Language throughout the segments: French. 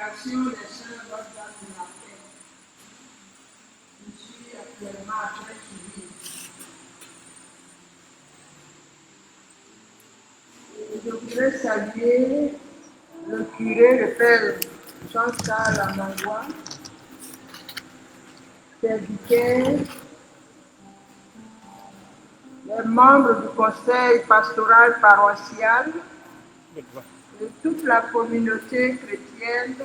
Congrégation des Sœurs Notre-Dame de la Paix. Je suis actuellement à Trècheville. Je voudrais saluer le curé, le père Jean-Charles Amangua, ses vicaires, les membres du conseil pastoral paroissial et toute la communauté chrétienne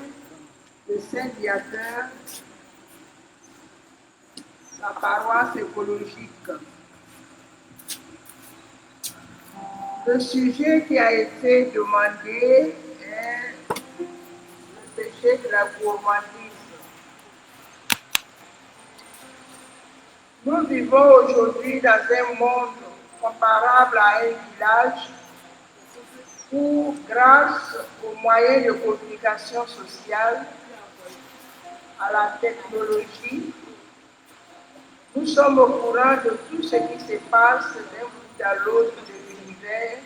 de Saint-Viateur, la paroisse écologique. Le sujet qui a été demandé est le péché de la gourmandise. Nous vivons aujourd'hui dans un monde comparable à un village où, grâce aux moyens de communication sociale, à la technologie, nous sommes au courant de tout ce qui se passe d'un bout à l'autre de l'univers,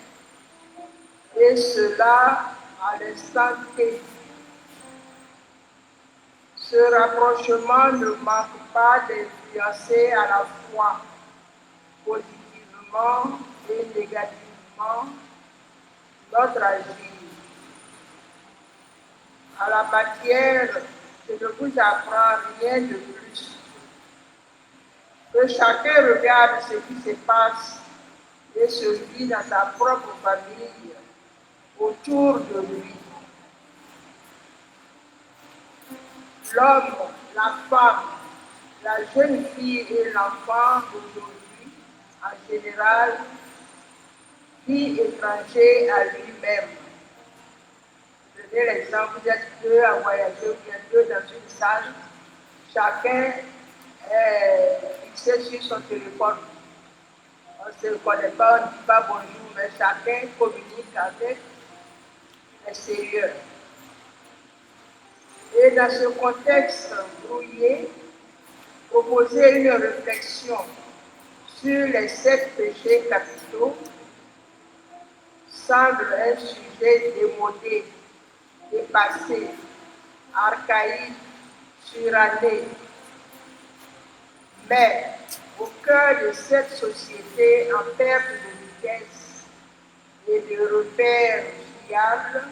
et cela à l'instant T. Ce rapprochement ne manque pas d'influencer à la fois positivement et négativement notre agir. À la matière, je ne vous apprends rien de plus. Que chacun regarde ce qui se passe et se vit dans sa propre famille, autour de lui. L'homme, la femme, la jeune fille et l'enfant d'aujourd'hui, en général, vit étranger à lui-même. Prenez l'exemple, vous êtes deux à voyager, ou bien deux dans une salle, chacun est fixé sur son téléphone. On ne se connaît pas, on ne dit pas bonjour, mais chacun communique avec l'extérieur. Et dans ce contexte brouillé, proposer une réflexion sur les 7 péchés capitaux semble un sujet démodé, dépassé, archaïque, suranné. Mais au cœur de cette société en perte de vitesse et de repères fiables,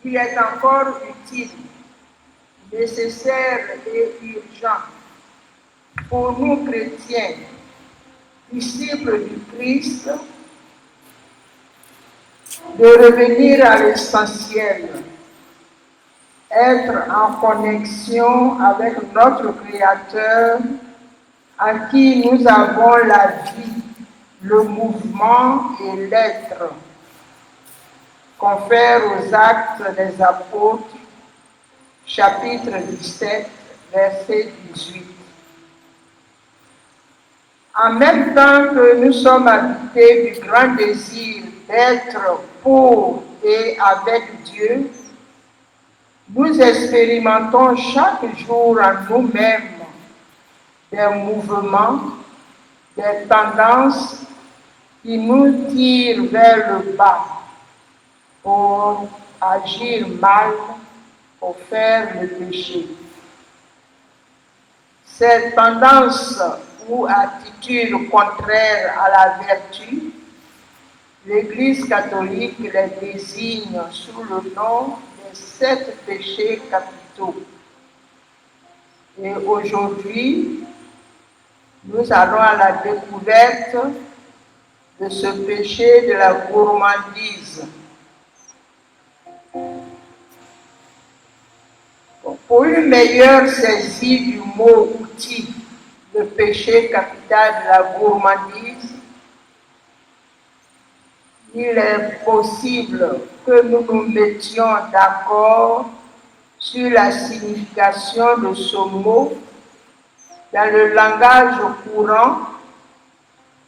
il est encore utile, nécessaire et urgent pour nous chrétiens, disciples du Christ, de revenir à l'essentiel, être en connexion avec notre Créateur, en qui nous avons la vie, le mouvement et l'être. Confère aux Actes des Apôtres, chapitre 17, verset 18. En même temps que nous sommes habités du grand désir d'être pour et avec Dieu, nous expérimentons chaque jour en nous-mêmes des mouvements, des tendances qui nous tirent vers le bas pour agir mal, pour faire le péché. Ces tendances ou attitudes contraires à la vertu, l'Église catholique les désigne sous le nom des 7 péchés capitaux. Et aujourd'hui, nous allons à la découverte de ce péché de la gourmandise. Pour une meilleure saisie du mot outil, le péché capital de la gourmandise, il est possible que nous nous mettions d'accord sur la signification de ce mot dans le langage courant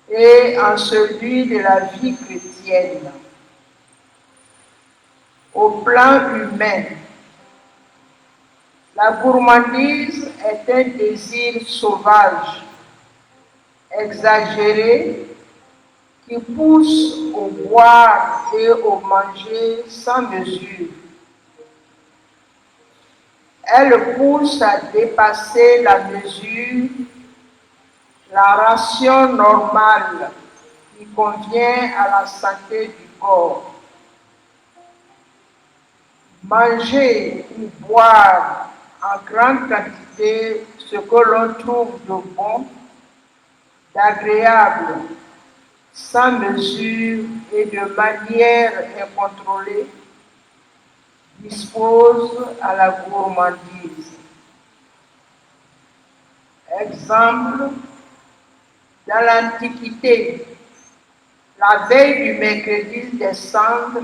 et en celui de la vie chrétienne. Au plan humain, la gourmandise est un désir sauvage, exagéré, qui pousse au boire et au manger sans mesure. Elle pousse à dépasser la mesure, la ration normale qui convient à la santé du corps. Manger ou boire en grande quantité ce que l'on trouve de bon, d'agréable, sans mesure et de manière incontrôlée, dispose à la gourmandise. Exemple, dans l'Antiquité, la veille du mercredi des cendres,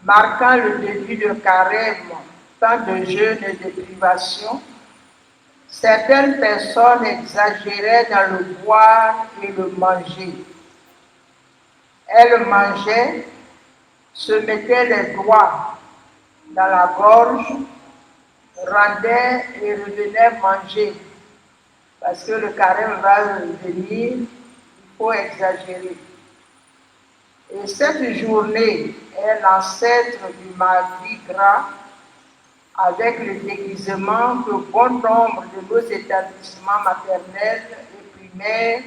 marquant le début de carême, temps de jeûne et de privation, certaines personnes exagéraient dans le boire et le manger. Elles mangeaient, se mettaient les doigts dans la gorge, rendaient et revenaient manger. Parce que le carême va venir, il faut exagérer. Et cette journée est l'ancêtre du Mardi Gras, avec le déguisement que bon nombre de nos établissements maternels et primaires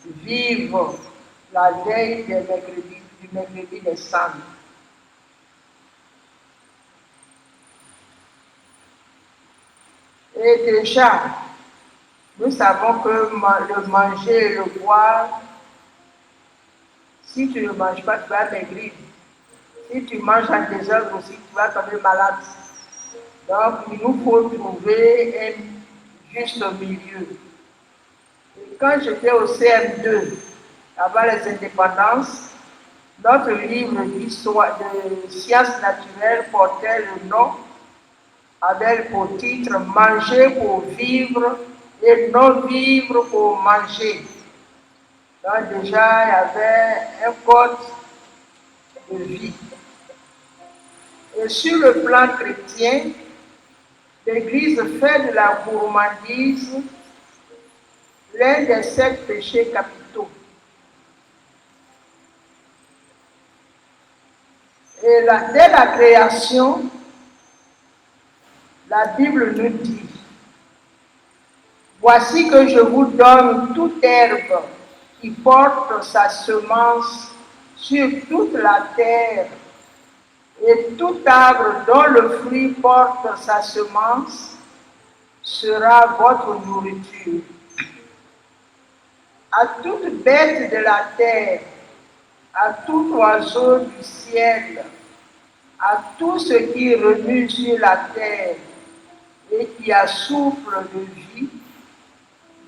vivent la veille du mercredi des cendres. Et déjà, nous savons que le manger et le boire, si tu ne manges pas, tu vas maigrir. Si tu manges en désordre aussi, tu vas tomber malade. Donc, il nous faut trouver un juste milieu. Et quand j'étais au CM2, avant les indépendances, notre livre d'histoire de sciences naturelles portait le nom, avait pour titre Manger pour vivre et non vivre pour manger. Donc déjà, il y avait un code de vie. Et sur le plan chrétien, l'Église fait de la gourmandise l'un des 7 péchés capitaux. Et dès la création, la Bible nous dit, voici que je vous donne toute herbe qui porte sa semence sur toute la terre, et tout arbre dont le fruit porte sa semence sera votre nourriture. À toute bête de la terre, à tout oiseau du ciel, à tout ce qui remue sur la terre et qui a souffle de vie,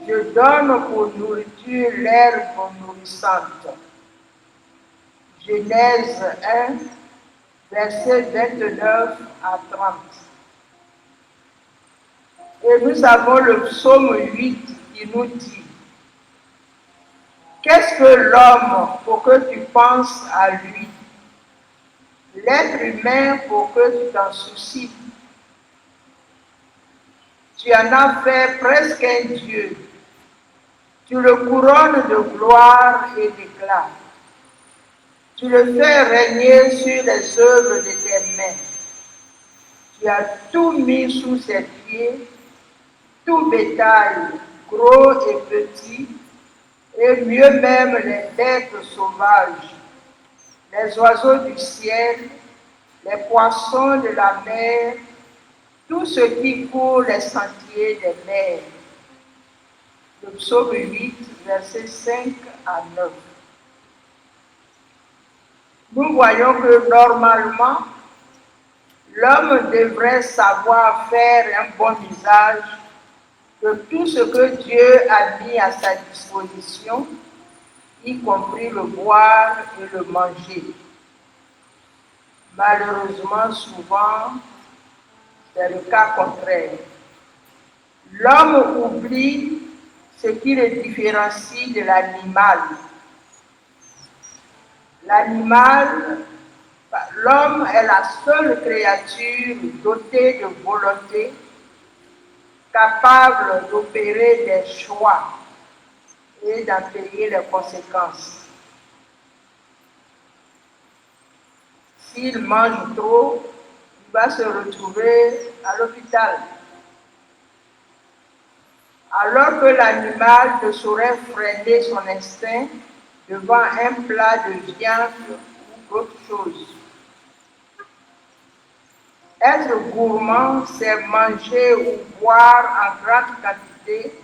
je donne pour nourriture l'herbe nourrissante. Genèse 1, versets 29 à 30. Et nous avons le psaume 8 qui nous dit, qu'est-ce que l'homme pour que tu penses à lui? L'être humain pour que tu t'en soucies. Tu en as fait presque un Dieu. Tu le couronnes de gloire et d'éclat. Tu le fais régner sur les œuvres de tes mains. Tu as tout mis sous ses pieds, tout bétail, gros et petit, et mieux même les bêtes sauvages, les oiseaux du ciel, les poissons de la mer, tout ce qui court les sentiers des mers. Le psaume 8, versets 5 à 9. Nous voyons que normalement, l'homme devrait savoir faire un bon usage de tout ce que Dieu a mis à sa disposition, y compris le boire et le manger. Malheureusement, souvent, c'est le cas contraire. L'homme oublie ce qui le différencie de l'animal. L'homme est la seule créature dotée de volonté, capable d'opérer des choix et d'en payer les conséquences. S'il mange trop, va se retrouver à l'hôpital. Alors que l'animal ne saurait freiner son instinct devant un plat de viande ou autre chose. Être gourmand, c'est manger ou boire en grande quantité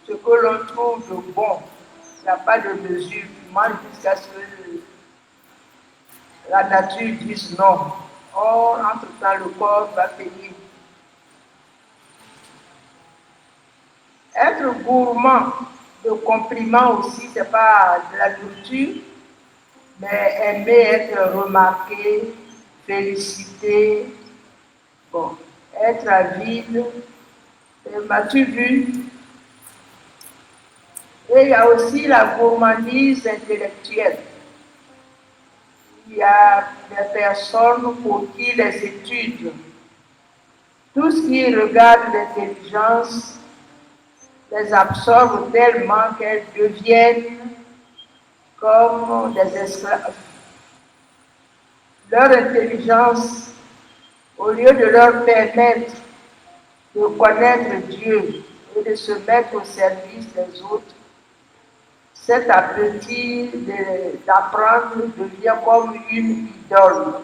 ce que l'on trouve de bon. Il n'y a pas de mesure. Tu manges jusqu'à ce que la nature dise non. Or, entre-temps, le corps va payer. Être gourmand de compliments aussi, ce n'est pas de la nourriture, mais aimer être remarqué, félicité, bon, être avide. M'as-tu vu? Et il y a aussi la gourmandise intellectuelle. Il y a des personnes pour qui les études, tout ce qui regarde l'intelligence, les absorbe tellement qu'elles deviennent comme des esclaves. Leur intelligence, au lieu de leur permettre de connaître Dieu et de se mettre au service des autres, cet appétit d'apprendre devient comme une idole.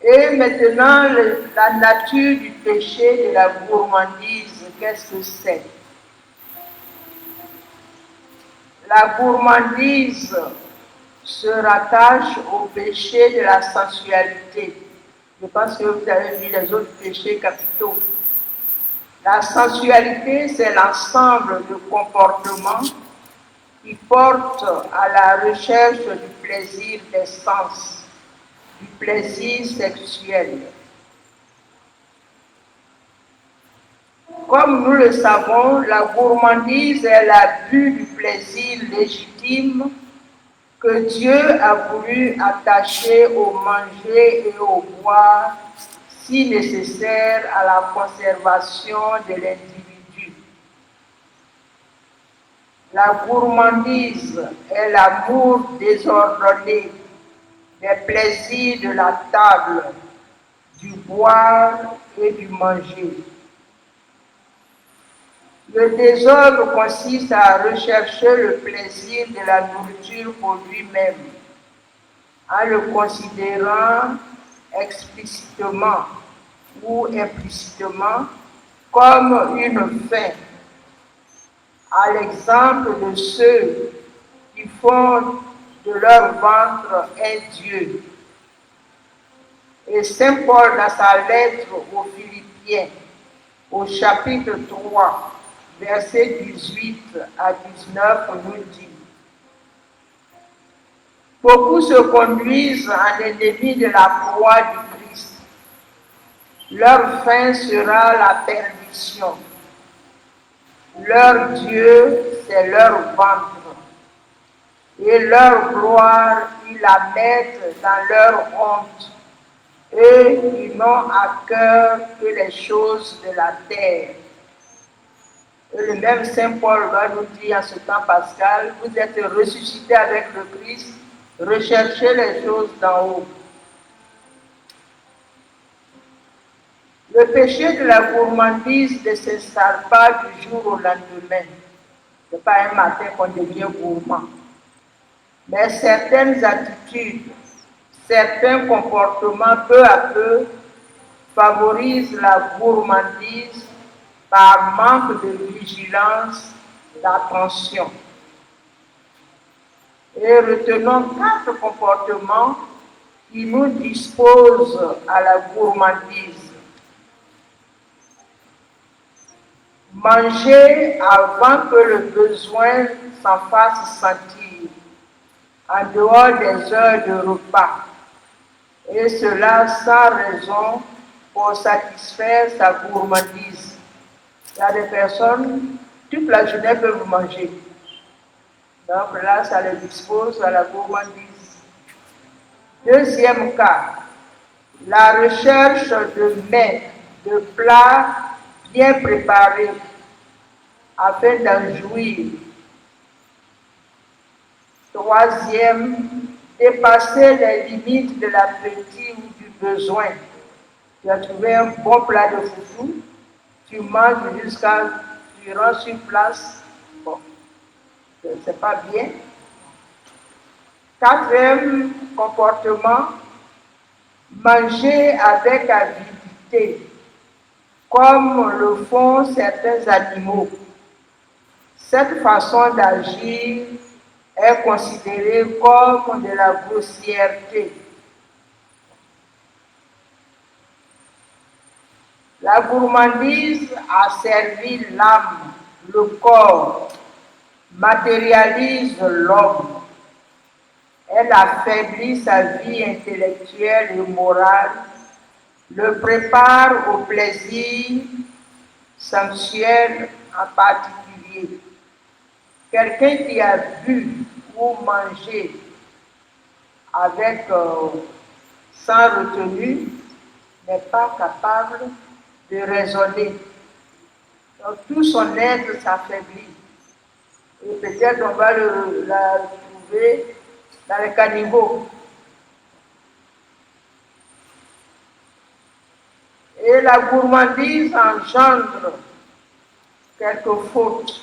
Et maintenant, la nature du péché de la gourmandise, qu'est-ce que c'est? La gourmandise se rattache au péché de la sensualité. Je pense que vous avez vu les autres péchés capitaux. La sensualité, c'est l'ensemble de comportements qui portent à la recherche du plaisir des sens, du plaisir sexuel. Comme nous le savons, la gourmandise est l'abus du plaisir légitime que Dieu a voulu attacher au manger et au boire, si nécessaire à la conservation de l'individu. La gourmandise est l'amour désordonné des plaisirs de la table, du boire et du manger. Le désordre consiste à rechercher le plaisir de la nourriture pour lui-même, en le considérant explicitement ou implicitement comme une fin, à l'exemple de ceux qui font de leur ventre un Dieu. Et Saint Paul, dans sa lettre aux Philippiens, au chapitre 3, versets 18 à 19, nous dit: beaucoup se conduisent en ennemis de la croix du Christ. Leur fin sera la perdition. Leur Dieu, c'est leur ventre. Et leur gloire, ils la mettent dans leur honte. Eux, ils n'ont à cœur que les choses de la terre. Et le même Saint Paul va nous dire en ce temps pascal: vous êtes ressuscités avec le Christ, recherchez les choses d'en haut. Le péché de la gourmandise ne s'installe pas du jour au lendemain. Ce n'est pas un matin qu'on devient gourmand. Mais certaines attitudes, certains comportements, peu à peu, favorisent la gourmandise par manque de vigilance, d'attention. Et retenons 4 comportements qui nous disposent à la gourmandise. Manger avant que le besoin s'en fasse sentir, en dehors des heures de repas, et cela sans raison pour satisfaire sa gourmandise. Il y a des personnes, toute la journée peuvent manger. Donc là, ça les dispose à la gourmandise. Deuxième cas, la recherche de mets, de plats bien préparés afin d'en jouir. Troisième, dépasser les limites de l'appétit ou du besoin. Tu as trouvé un bon plat de foufou, tu manges jusqu'à, tu rentres sur place. Bon, c'est pas bien. Quatrième comportement, manger avec avidité, comme le font certains animaux. Cette façon d'agir est considérée comme de la grossièreté. La gourmandise asservit l'âme, le corps, matérialise l'homme. Elle affaiblit sa vie intellectuelle et morale, le prépare au plaisir sensuel en particulier. Quelqu'un qui a bu ou mangé avec sans retenue n'est pas capable de raisonner. Donc tout son être s'affaiblit. Et peut-être on va la trouver dans les caniveaux. Et la gourmandise engendre quelques fautes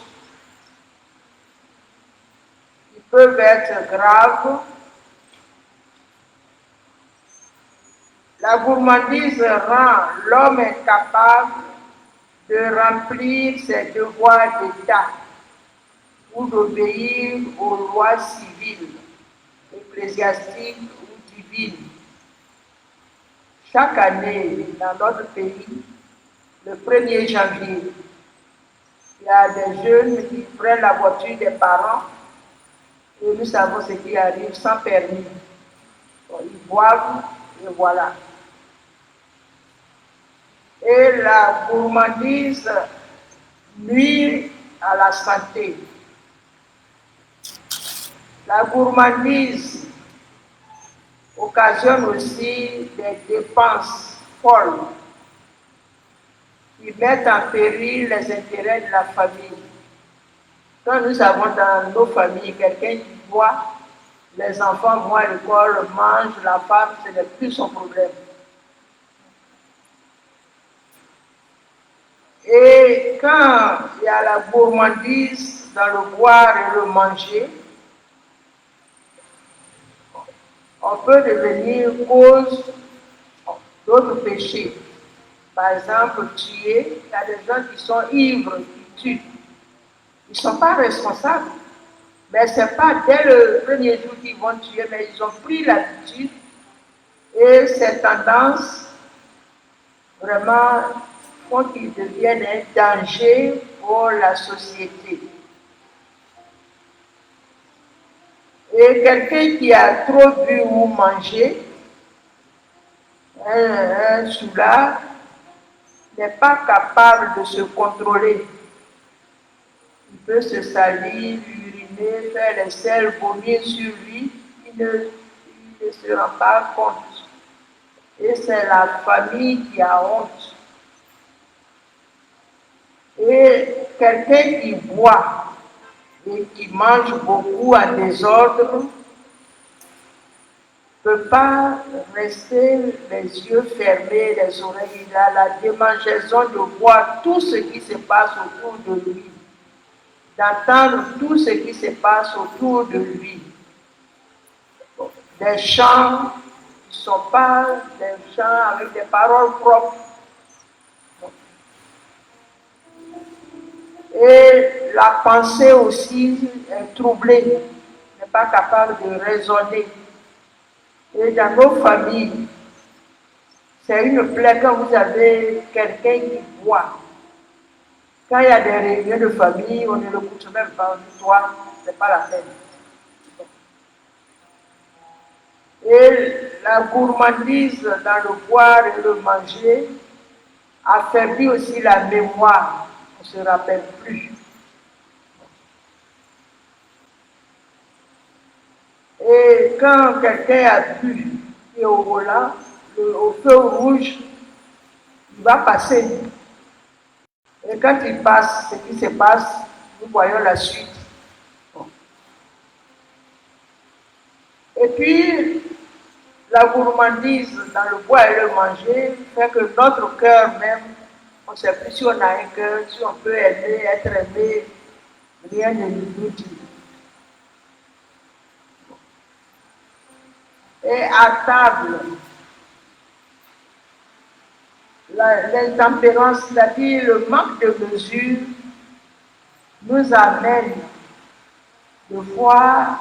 qui peuvent être graves. La gourmandise rend l'homme incapable de remplir ses devoirs d'État ou d'obéir aux lois civiles, ecclésiastiques ou divines. Chaque année, dans notre pays, le 1er janvier, il y a des jeunes qui prennent la voiture des parents et nous savons ce qui arrive sans permis. Bon, ils boivent et voilà. Et la gourmandise nuit à la santé. La gourmandise occasionne aussi des dépenses folles qui mettent en péril les intérêts de la famille. Quand nous avons dans nos familles quelqu'un qui boit, les enfants vont à l'école, mangent, la femme, ce n'est plus son problème. Et quand il y a la gourmandise dans le boire et le manger, on peut devenir cause d'autres péchés. Par exemple, tuer, il y a des gens qui sont ivres, qui tuent. Ils ne sont pas responsables. Mais ce n'est pas dès le premier jour qu'ils vont tuer, mais ils ont pris l'habitude. Et ces tendances, vraiment, font qu'ils deviennent un danger pour la société. Et quelqu'un qui a trop bu ou mangé, un soulard, n'est pas capable de se contrôler. Il peut se salir, uriner, faire les selles, vomir sur lui, il ne se rend pas compte. Et c'est la famille qui a honte. Et quelqu'un qui boit et qui mange beaucoup à désordre ne peut pas rester les yeux fermés, les oreilles. Il a la démangeaison de voir tout ce qui se passe autour de lui, d'entendre tout ce qui se passe autour de lui. Des chants qui ne sont pas des chants avec des paroles propres. Et la pensée aussi est troublée, n'est pas capable de raisonner. Et dans nos familles, c'est une plaie quand vous avez quelqu'un qui boit. Quand il y a des réunions de famille, on ne le couche même pas, on dit toi, c'est pas la peine. Et la gourmandise dans le boire et le manger affaiblit aussi la mémoire. On ne se rappelle plus. Et quand quelqu'un a bu et au volant, au feu rouge, il va passer. Et quand il passe, ce qui se passe, nous voyons la suite. Bon. Et puis, la gourmandise dans le bois et le manger fait que notre cœur même, on ne sait plus si on a un cœur, si on peut aimer, être aimé, rien ne nous dit. Et à table, l'intempérance, c'est-à-dire le manque de mesure, nous amène de fois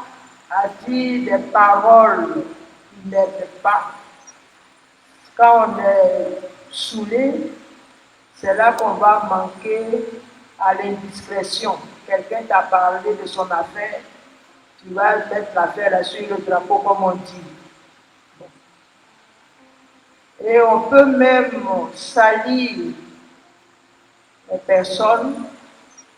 à dire des paroles qui n'aident pas. Quand on est saoulé, c'est là qu'on va manquer à l'indiscrétion. Quelqu'un t'a parlé de son affaire, tu vas mettre l'affaire là sur le drapeau comme on dit. Et on peut même salir les personnes.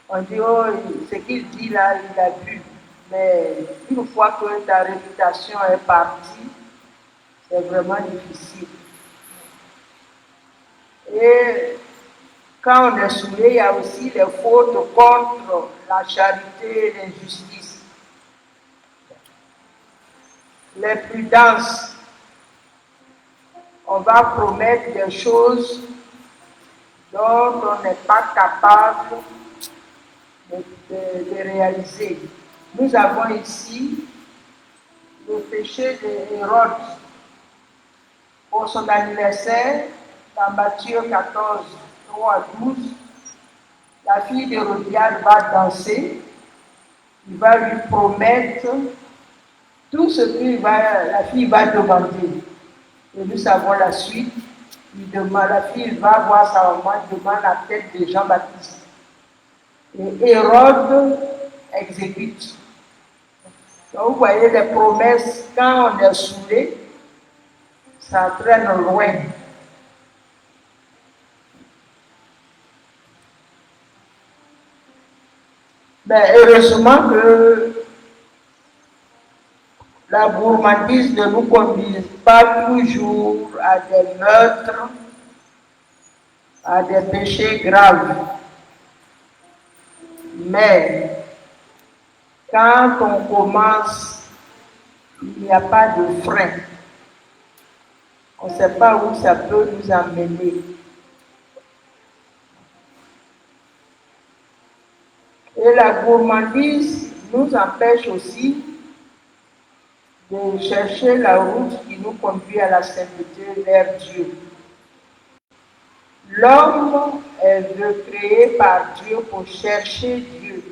On dit, oh, ce qu'il dit là, il a bu. Mais une fois que ta réputation est partie, c'est vraiment difficile. Et quand on est saoulé, il y a aussi les fautes contre la charité et l'injustice. Les prudences. On va promettre des choses dont on n'est pas capable de réaliser. Nous avons ici le péché d'Hérode. Pour son anniversaire, dans Matthieu 14, 3 à 12, la fille d'Hérodiade va danser. Il va lui promettre tout ce que la fille va demander. Et nous savons la suite. La fille va voir sa maman, demande la tête de Jean-Baptiste. Et Hérode exécute. Donc vous voyez les promesses, quand on est saoulé, ça traîne loin. Mais heureusement que la gourmandise ne nous conduise pas toujours à des meurtres, à des péchés graves. Mais quand on commence, il n'y a pas de frein. On ne sait pas où ça peut nous amener. Et la gourmandise nous empêche aussi de chercher la route qui nous conduit à la sainteté vers Dieu. L'homme est créé par Dieu pour chercher Dieu.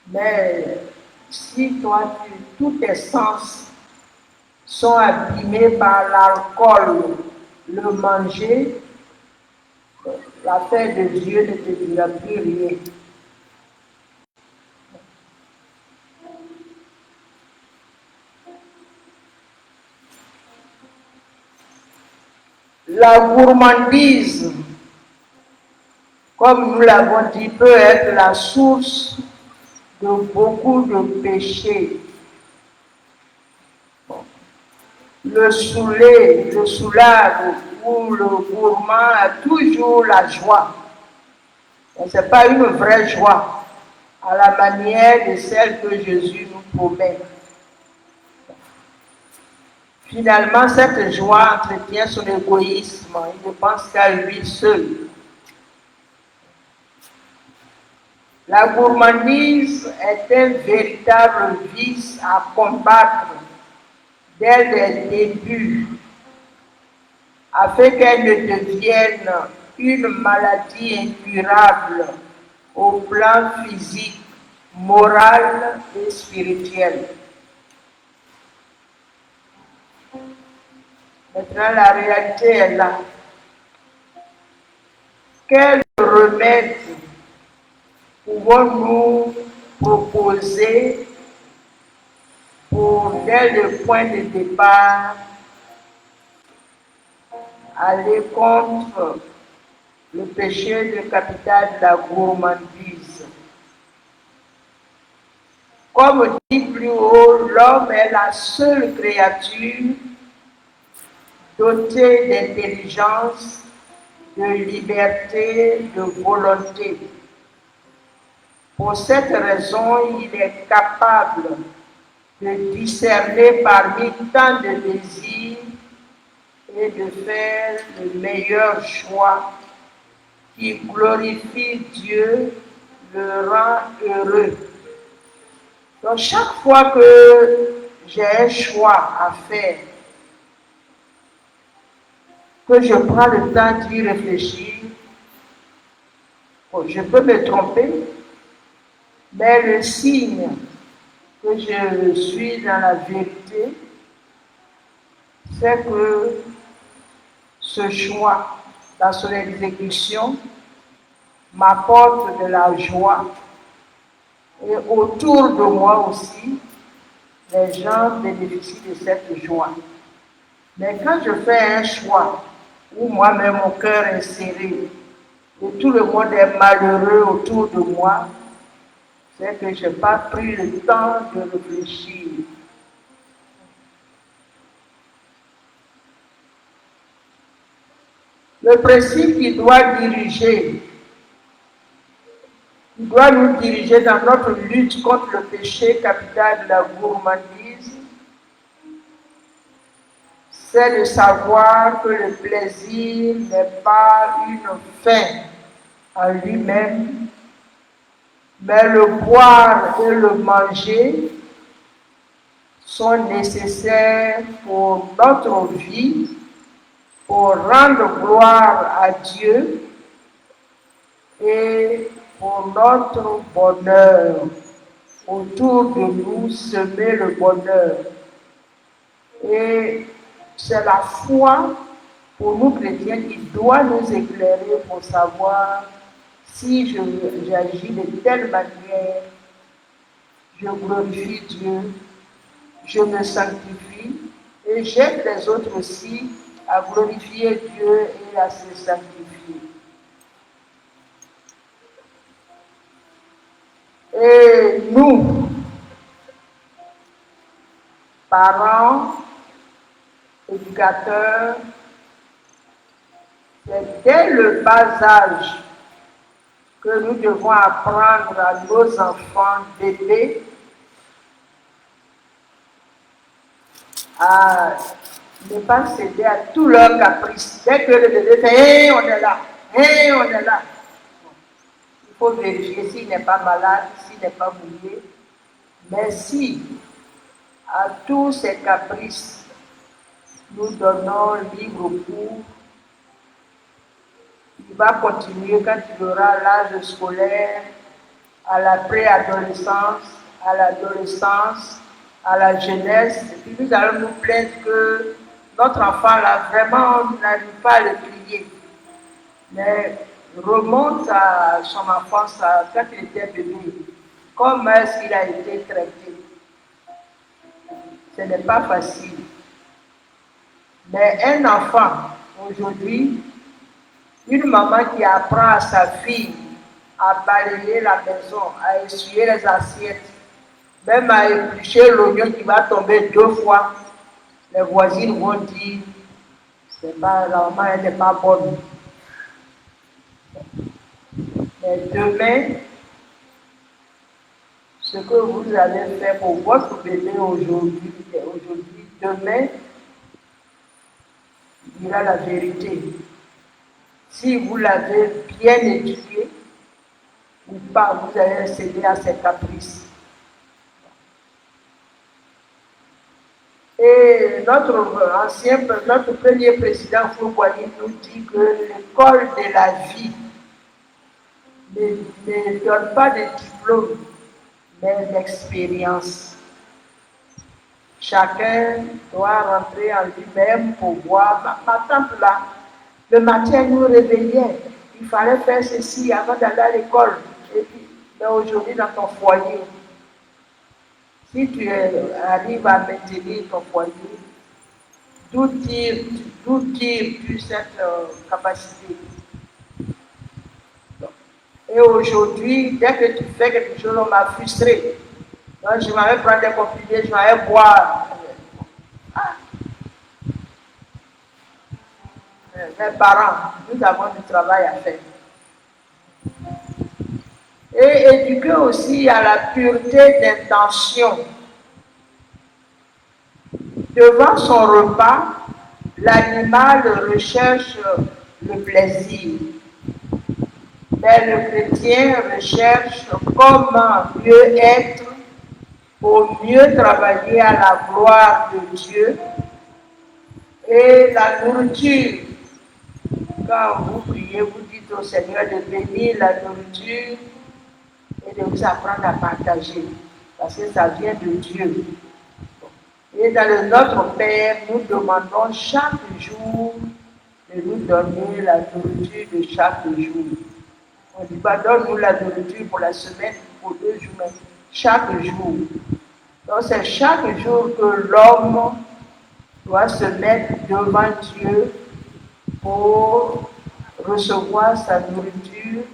Mais si toi, tous tes sens sont abîmés par l'alcool, le manger, l'affaire de Dieu ne te dira plus rien. La gourmandise, comme nous l'avons dit, peut être la source de beaucoup de péchés. Le saoulé, le soulard ou le gourmand a toujours la joie. Ce n'est pas une vraie joie, à la manière de celle que Jésus nous promet. Finalement, cette joie entretient son égoïsme. Il ne pense qu'à lui seul. La gourmandise est un véritable vice à combattre dès le début, afin qu'elle ne devienne une maladie incurable au plan physique, moral et spirituel. Maintenant, la réalité est là. Quel remède pouvons-nous proposer pour, dès le point de départ, aller contre le péché de capital de la gourmandise? Comme dit plus haut, l'homme est la seule créature dotée d'intelligence, de liberté, de volonté. Pour cette raison, il est capable de discerner parmi tant de désirs et de faire le meilleur choix qui glorifie Dieu, le rend heureux. Donc chaque fois que j'ai un choix à faire, que je prends le temps d'y réfléchir, je peux me tromper, mais le signe que je suis dans la vérité, c'est que ce choix, dans son exécution, m'apporte de la joie. Et autour de moi aussi, les gens bénéficient de cette joie. Mais quand je fais un choix où moi-même mon cœur est serré et tout le monde est malheureux autour de moi, c'est que je n'ai pas pris le temps de réfléchir. Le principe qui doit nous diriger dans notre lutte contre le péché capital de la gourmandise, c'est de savoir que le plaisir n'est pas une fin en lui-même, mais le boire et le manger sont nécessaires pour notre vie, pour rendre gloire à Dieu et pour notre bonheur. Autour de nous, semer le bonheur. Et c'est la foi, pour nous chrétiens, qui doit nous éclairer pour savoir si j'agis de telle manière, je glorifie Dieu, je me sanctifie et j'aide les autres aussi à glorifier Dieu et à se sanctifier. Et nous, parents, éducateurs, c'est dès le bas âge que nous devons apprendre à nos enfants bébés à ne pas céder à tous leurs caprices. Dès que le bébé fait hey, on est là, hey, on est là. Il faut vérifier s'il n'est pas malade, s'il n'est pas mouillé. Mais si à tous ces caprices, nous donnons libre cours, il va continuer quand il aura l'âge scolaire, à la préadolescence, à l'adolescence, à la jeunesse. Et puis nous allons nous plaindre que notre enfant là, vraiment, on n'arrive pas à le plier. Mais remonte à son enfance, quand il était bébé. Comment est-ce qu'il a été traité? Ce n'est pas facile. Mais un enfant, aujourd'hui, une maman qui apprend à sa fille à balayer la maison, à essuyer les assiettes, même à éplucher l'oignon qui va tomber 2 fois, les voisines vont dire, c'est pas, la maman elle n'est pas bonne. Mais demain, ce que vous allez faire pour votre bébé aujourd'hui, demain, il dira la vérité. Si vous l'avez bien éduqué ou pas, vous allez céder à ses caprices. Et notre premier président Fouquali nous dit que l'école de la vie ne donne pas de diplôme, mais d'expérience. Chacun doit rentrer en lui-même pour voir. Ma tante là, le matin nous réveillait. Il fallait faire ceci avant d'aller à l'école. Et puis, aujourd'hui dans ton foyer, si tu arrives à maintenir ton foyer, d'où tires-tu cette capacité? Et aujourd'hui, dès que tu fais quelque chose, on m'a frustré. Donc, je m'avais prendre des comprimés, je m'avais boire. Ah. Mes parents, nous avons du travail à faire. Et éduquer aussi à la pureté d'intention. Devant son repas, l'animal recherche le plaisir, mais le chrétien recherche comment mieux être pour mieux travailler à la gloire de Dieu. Et la nourriture, quand vous priez, vous dites au Seigneur de bénir la nourriture et de vous apprendre à partager, parce que ça vient de Dieu. Et dans le Notre Père, nous demandons chaque jour de nous donner la nourriture de chaque jour. On ne dit pas donne-nous la nourriture pour la semaine, pour 2 jours, mais chaque jour. Donc c'est chaque jour que l'homme doit se mettre devant Dieu pour recevoir sa nourriture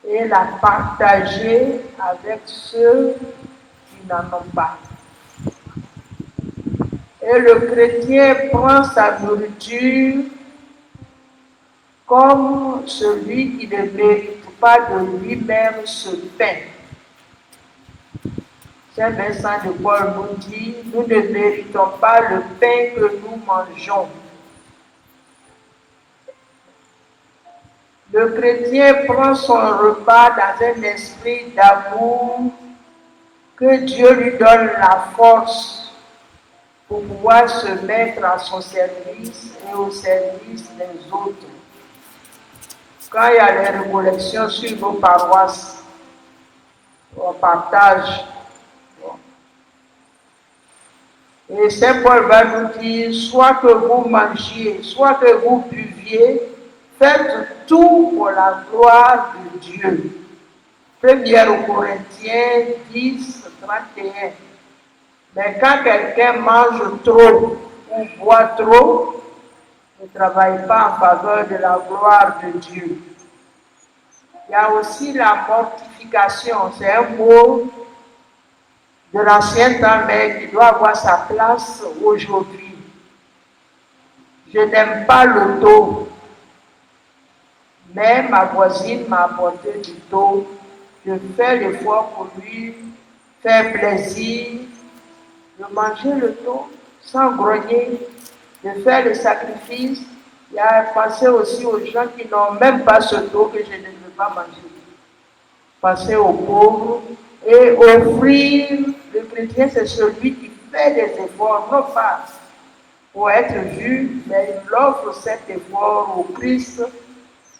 et la partager avec ceux qui n'en ont pas. Et le chrétien prend sa nourriture comme celui qui ne mérite pas de lui-même ce pain. Saint Vincent de Paul nous dit, nous ne méritons pas le pain que nous mangeons. Le chrétien prend son repas dans un esprit d'amour, que Dieu lui donne la force pour pouvoir se mettre à son service et au service des autres. Quand il y a les récollections sur nos paroisses, on partage. Et Saint Paul va nous dire, soit que vous mangiez, soit que vous buviez, faites tout pour la gloire de Dieu. 1 Corinthiens 10, 31. Mais quand quelqu'un mange trop ou boit trop, ne travaille pas en faveur de la gloire de Dieu. Il y a aussi la mortification, c'est un mot de l'ancien temps, mais qui doit avoir sa place aujourd'hui. Je n'aime pas le taux, mais ma voisine m'a apporté du taux. Je fais l'effort pour lui faire plaisir, de manger le taux sans grogner, de faire le sacrifice. Il y a penser aussi aux gens qui n'ont même pas ce taux que je ne veux pas manger. Penser aux pauvres et offrir. Le chrétien, c'est celui qui fait des efforts, non pas pour être vu, mais il offre cet effort au Christ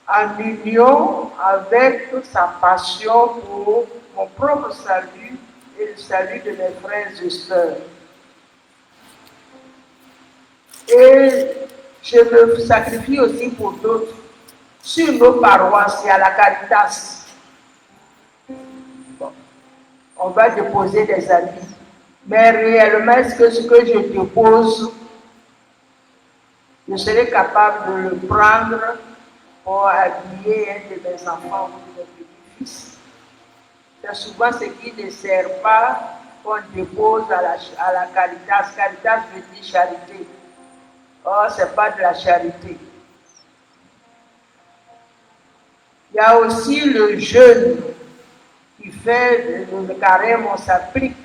en union avec sa passion pour mon propre salut et le salut de mes frères et sœurs. Et je me sacrifie aussi pour d'autres. Sur nos paroisses, il y a la Caritas. Bon, on va déposer des habits. Mais réellement, est-ce que ce que je dépose, je serai capable de le prendre pour habiller un de mes enfants ou de mes petits-fils? C'est souvent ce qui ne sert pas qu'on dépose à la Caritas. Caritas veut dire charité. Or, ce n'est pas de la charité. Il y a aussi le jeûne qui fait le carême, on s'applique.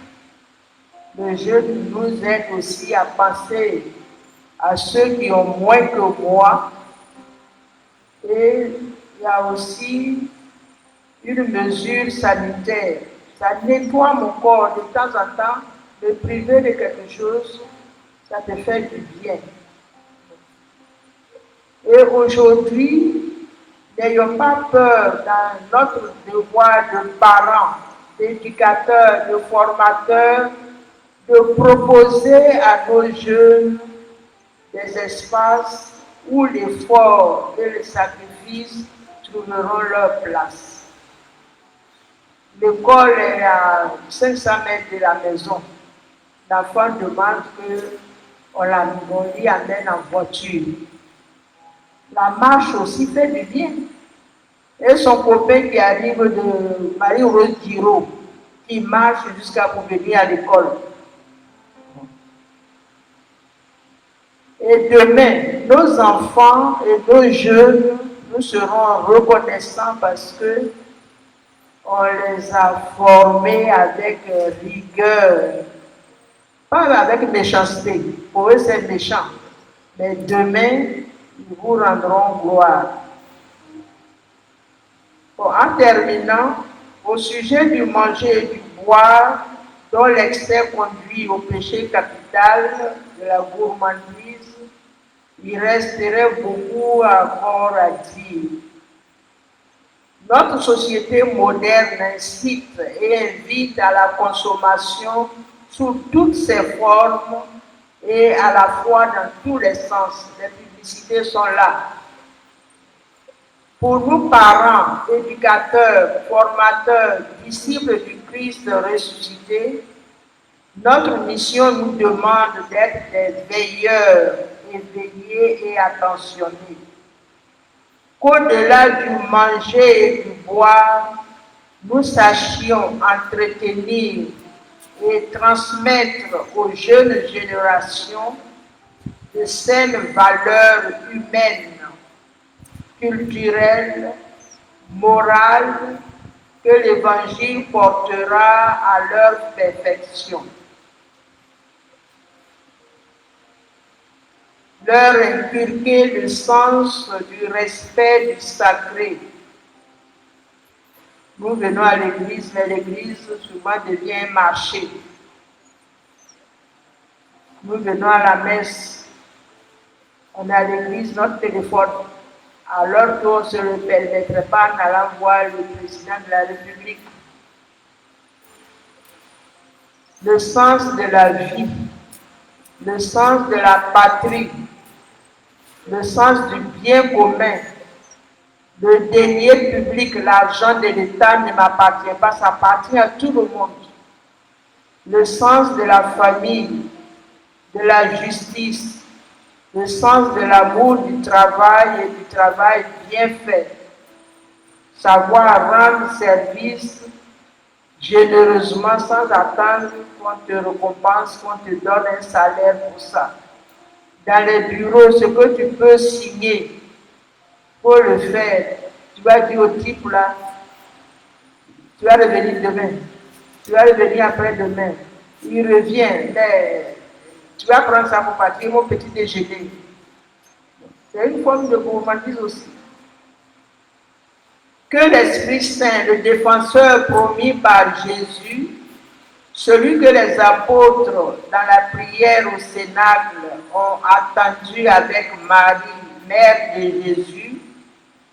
Le jeûne nous aide aussi à penser à ceux qui ont moins que moi. Et il y a aussi une mesure sanitaire. Ça nettoie mon corps de temps en temps, me priver de quelque chose, ça te fait du bien. Et aujourd'hui, n'ayons pas peur dans notre devoir de parents, d'éducateurs, de formateurs, de proposer à nos jeunes des espaces où l'effort et le sacrifice trouveront leur place. L'école est à 500 mètres de la maison. L'enfant demande qu'on l'y amène en voiture. La marche aussi fait du bien. Et son copain qui arrive de Marie-Rose Giraud, qui marche jusqu'à pour venir à l'école. Et demain, nos enfants et nos jeunes, nous serons reconnaissants parce que on les a formés avec rigueur Pas avec méchanceté, pour eux c'est méchant, mais demain, ils vous rendront gloire. Bon, en terminant, au sujet du manger et du boire, dont l'excès conduit au péché capital de la gourmandise, il resterait beaucoup encore à dire. Notre société moderne incite et invite à la consommation sous toutes ses formes et à la fois dans tous les sens. Les publicités sont là. Pour nous, parents, éducateurs, formateurs, disciples du Christ ressuscité, notre mission nous demande d'être des veilleurs, éveillés et attentionnés. Qu'au-delà du manger et du boire, nous sachions entretenir et transmettre aux jeunes générations de saines valeurs humaines, culturelles, morales, que l'Évangile portera à leur perfection. Leur inculquer le sens du respect du sacré. Nous venons à l'église, mais l'église souvent devient un marché. Nous venons à la messe, on est à l'église, notre téléphone, alors qu'on ne se le permettrait pas en allant voir le président de la République. Le sens de la vie, le sens de la patrie, le sens du bien commun, le denier public, l'argent de l'État ne m'appartient pas, ça appartient à tout le monde. Le sens de la famille, de la justice, le sens de l'amour du travail et du travail bien fait. Savoir rendre service généreusement sans attendre qu'on te récompense, qu'on te donne un salaire pour ça. Dans les bureaux, ce que tu peux signer, faut le faire. Tu vas dire au type là, tu vas revenir demain, tu vas revenir après-demain. Il revient, mais tu vas prendre ça pour partir, mon petit déjeuner. C'est une forme de gourmandise aussi. Que l'Esprit Saint, le défenseur promis par Jésus, celui que les apôtres dans la prière au Cénacle ont attendu avec Marie, mère de Jésus,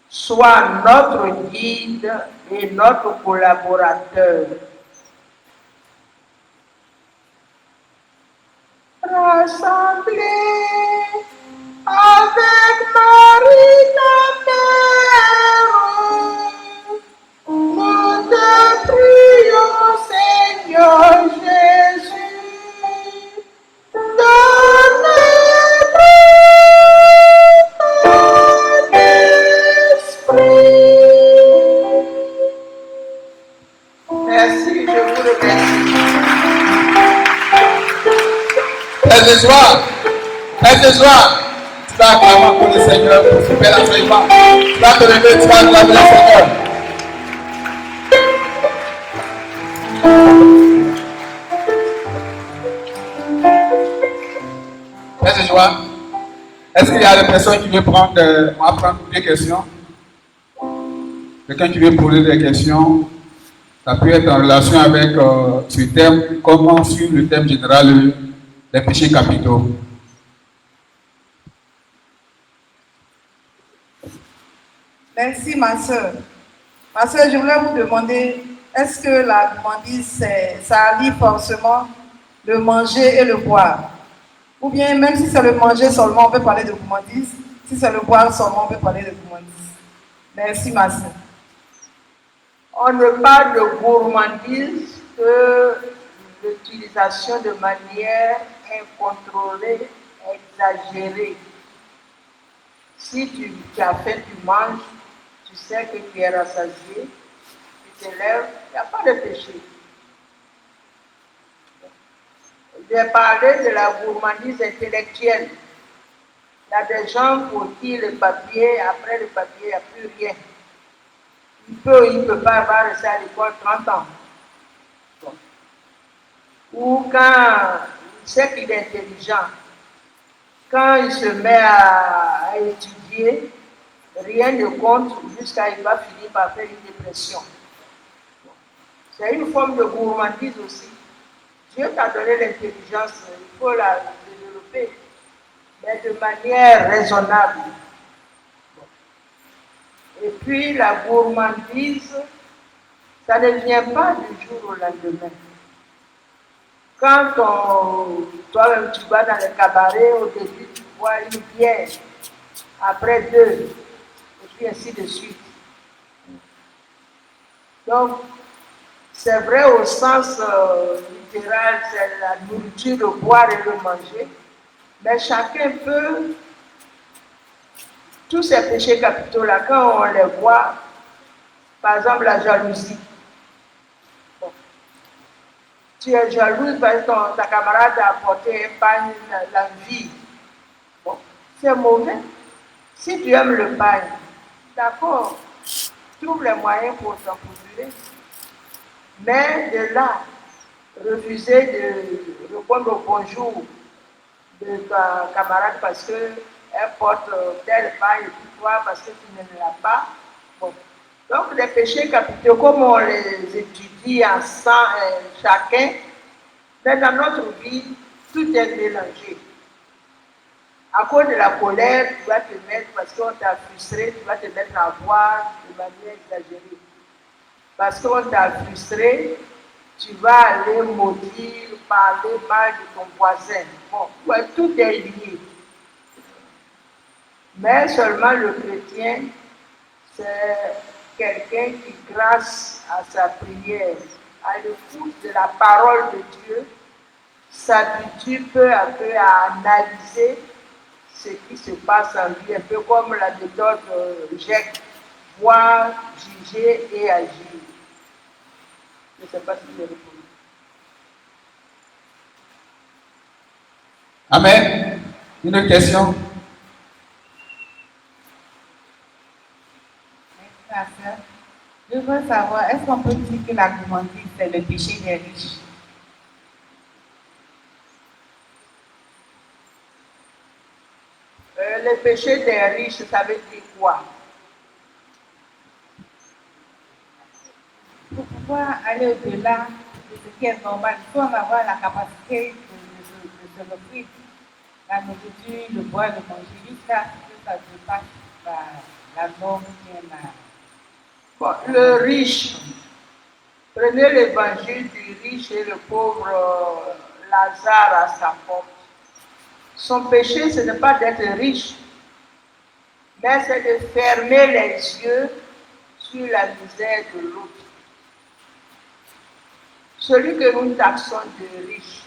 soit notre guide et notre collaborateur. Rassemblés avec Marie, ta mère, nous te prions, Seigneur Jésus, donne ton esprit. Merci, je vous remercie. Faites joie. Faites joie. Tu vas acclamer pour le Seigneur pour ce bel enseignement. Tu vas te lever, tu vas acclamer le Seigneur. Faites joie. Est-ce qu'il y a des personnes qui veulent prendre des questions? Quelqu'un qui veut poser des questions? Ça peut être en relation avec ce thème, comment sur le thème général des péchés capitaux. Merci, ma soeur. Ma soeur, je voulais vous demander, est-ce que la gourmandise, ça allie forcément le manger et le boire? Ou bien, même si c'est le manger seulement, on peut parler de gourmandise. Si c'est le boire seulement, on peut parler de gourmandise. Merci, ma soeur. On ne parle de gourmandise que l'utilisation de manière incontrôlée, exagérée. Si tu as faim, tu manges, tu sais que tu es rassasié, tu te lèves, il n'y a pas de péché. J'ai parlé de la gourmandise intellectuelle. Il y a des gens pour qui le papier, après le papier, il n'y a plus rien. Il ne peut pas avoir resté à l'école 30 ans. Bon. Ou quand sait qu'il est intelligent. Quand il se met à étudier, rien ne compte jusqu'à il va finir par faire une dépression. C'est une forme de gourmandise aussi. Dieu t'a donné l'intelligence, il faut la développer, mais de manière raisonnable. Et puis la gourmandise, ça ne vient pas du jour au lendemain. Quand toi-même tu vas dans le cabaret, au début tu bois une bière, après deux, et puis ainsi de suite. Donc, c'est vrai au sens littéral, c'est la nourriture, le boire et le manger, mais chacun peut, tous ces péchés capitaux-là, quand on les voit, par exemple la jalousie. Bon. Tu es jalouse parce que ta camarade a apporté un pain, l'envie. Bon, c'est mauvais. Si tu aimes le pain, d'accord, trouve les moyens pour t'en procurer. Mais de là, refuser de répondre au bonjour de ta camarade parce qu'elle porte tel pain et puis toi parce que tu ne l'as pas. Bon. Donc les péchés capitaux, comme on les étudie ensemble, chacun, mais dans notre vie, tout est mélangé. À cause de la colère, tu vas te mettre, parce qu'on t'a frustré, tu vas te mettre à boire de manière exagérée. Parce qu'on t'a frustré, tu vas aller maudire, parler mal de ton voisin. Bon, ouais, tout est lié. Mais seulement le chrétien, c'est quelqu'un qui, grâce à sa prière, à l'écoute de la parole de Dieu, s'habitue peu à peu à analyser ce qui se passe en lui, un peu comme la méthode GEC, voir, juger et agir. Je ne sais pas si j'ai répondu. Amen. Une autre question? Merci, ma sœur. Je veux savoir, est-ce qu'on peut dire que la gourmandise, c'est le péché des riches? Le péché des riches, ça veut dire quoi? Pour pouvoir aller au-delà de ce qui est normal, il faut en avoir la capacité de se offrir la nourriture, le boire, le manger, jusqu'à ce que ça dépasse la norme qui est là. Bon, le riche, prenez l'évangile du riche et le pauvre Lazare à sa porte. Son péché, ce n'est pas d'être riche, mais c'est de fermer les yeux sur la misère de l'autre. Celui que nous taxons de riche,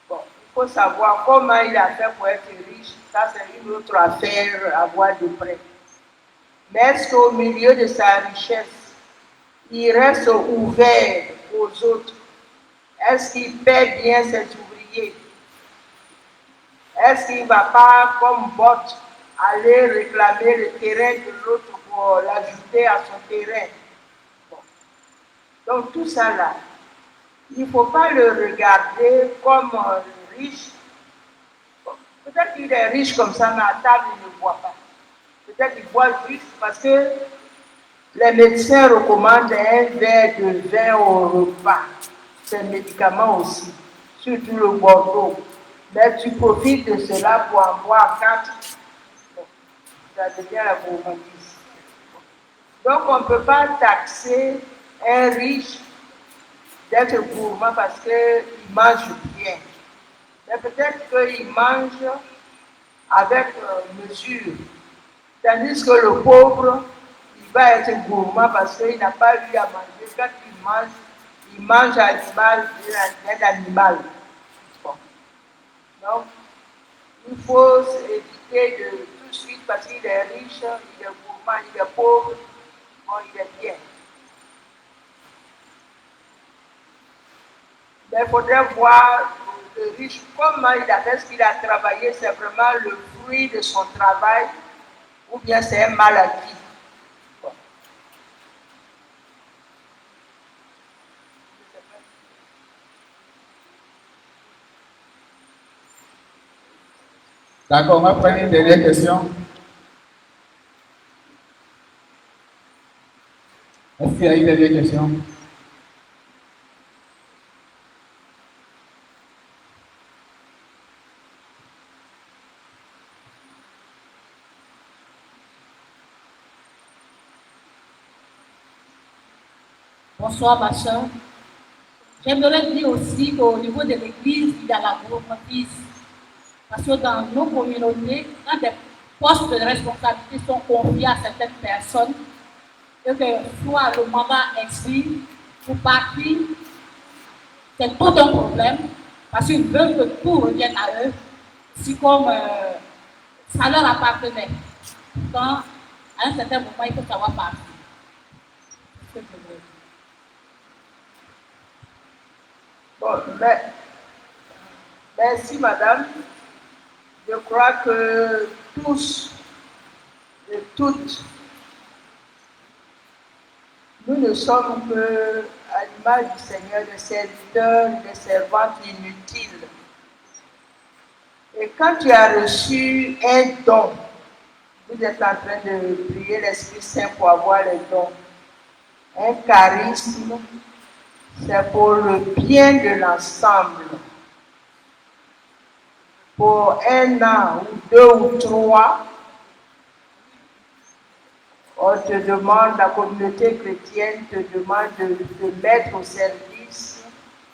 bon, il faut savoir comment il a fait pour être riche, ça c'est une autre affaire à voir de près. Mais est-ce qu'au milieu de sa richesse, il reste ouvert aux autres? Est-ce qu'il paie bien ses ouvriers? Est-ce qu'il ne va pas, comme Bot, aller réclamer le terrain de l'autre pour l'ajouter à son terrain? Bon. Donc tout ça là, il ne faut pas le regarder comme riche. Bon. Peut-être qu'il est riche comme ça, mais à table, il ne voit pas. Peut-être qu'il voit juste parce que les médecins recommandent un verre de vin au repas. C'est un médicament aussi, surtout le Bordeaux. Mais tu profites de cela pour en boire 4. Bon, ça devient la gourmandise. Donc on ne peut pas taxer un riche d'être gourmand parce qu'il mange bien. Mais peut-être qu'il mange avec mesure. Tandis que le pauvre, il va être gourmand parce qu'il n'a pas eu à manger. Quand il mange un animal. Bon. Donc, il faut éviter de tout de suite parce qu'il est riche, il est gourmand, il est pauvre, bon, il est bien. Mais il faudrait voir le riche, comment il a fait ce qu'il a travaillé, c'est vraiment le fruit de son travail ou bien c'est un mal acquis. Bon. D'accord, on va prendre une dernière question. Est-ce qu'il y a une dernière question? Bonsoir, ma soeur. J'aimerais dire aussi qu'au niveau de l'église, il y a la gourmandise. Parce que dans nos communautés, quand des postes de responsabilité sont confiés à certaines personnes, et que soit le mandat expire ou partir, c'est tout un problème. Parce qu'ils veulent que tout revienne à eux, si comme ça leur appartenait. Pourtant, à un certain moment, il faut savoir partir. C'est ce que je veux dire. Bon, merci madame. Je crois que tous et toutes, nous ne sommes que à l'image du Seigneur, des serviteurs, des servantes inutiles. Et quand tu as reçu un don, vous êtes en train de prier l'Esprit Saint pour avoir les dons. Un charisme, c'est pour le bien de l'ensemble. Pour 1 an ou 2 ou 3, on te demande, la communauté chrétienne te demande de te mettre au service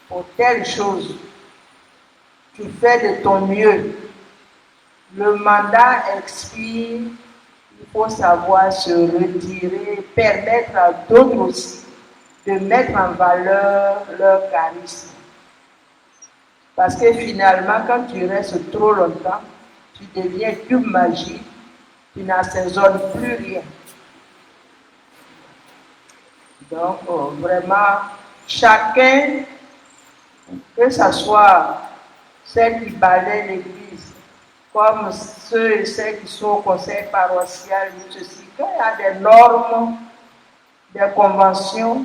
pour telle chose. Tu fais de ton mieux. Le mandat expire, il faut savoir se retirer, permettre à d'autres aussi de mettre en valeur leur charisme. Parce que finalement, quand tu restes trop longtemps, tu deviens plus magique, tu n'assaisonnes plus rien. Donc, vraiment, chacun, que ce soit ceux qui balaient l'église, comme ceux et celles qui sont au conseil paroissial, ceci, quand il y a des normes, des conventions,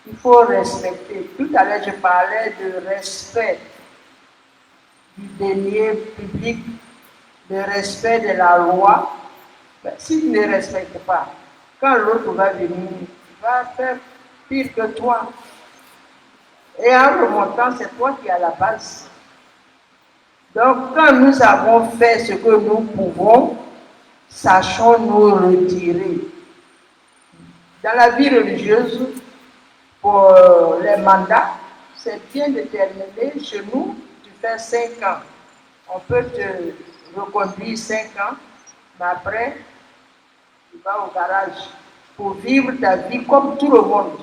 il faut respecter. Tout à l'heure, je parlais de respect du denier public, de respect de la loi. Ben, si tu ne respectes pas, quand l'autre va venir, il va faire pire que toi. Et en remontant, c'est toi qui es à la base. Donc, quand nous avons fait ce que nous pouvons, sachons nous retirer. Dans la vie religieuse, pour les mandats, c'est bien déterminé. Chez nous, tu fais 5 ans. On peut te reconduire 5 ans, mais après, tu vas au garage pour vivre ta vie comme tout le monde.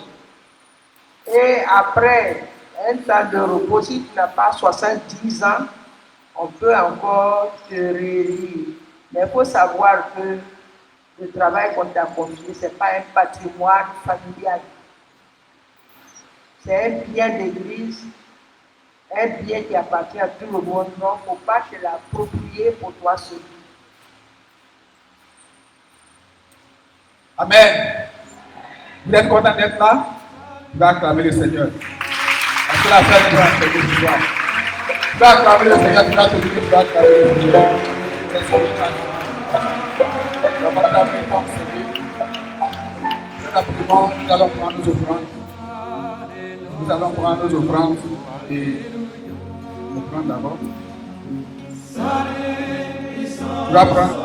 Et après un temps de repos, si tu n'as pas 70 ans, on peut encore te réélire. Mais il faut savoir que le travail qu'on t'a confié, ce n'est pas un patrimoine familial. C'est un bien d'église, un bien qui appartient à tout le monde. Donc, il ne faut pas te l'approprier pour toi seul. Amen. Vous êtes content d'être là? Tu vas acclamer le Seigneur. Parce que la fête va acclamer le Seigneur. Tu vas acclamer le Seigneur, tu vas te dire, tu vas acclamer le Seigneur. C'est son message. La madame est comme c'est rapidement, nous allons prendre nos offrandes. Nous allons prendre nos offrandes et nous prendre d'abord. Tu vas prendre.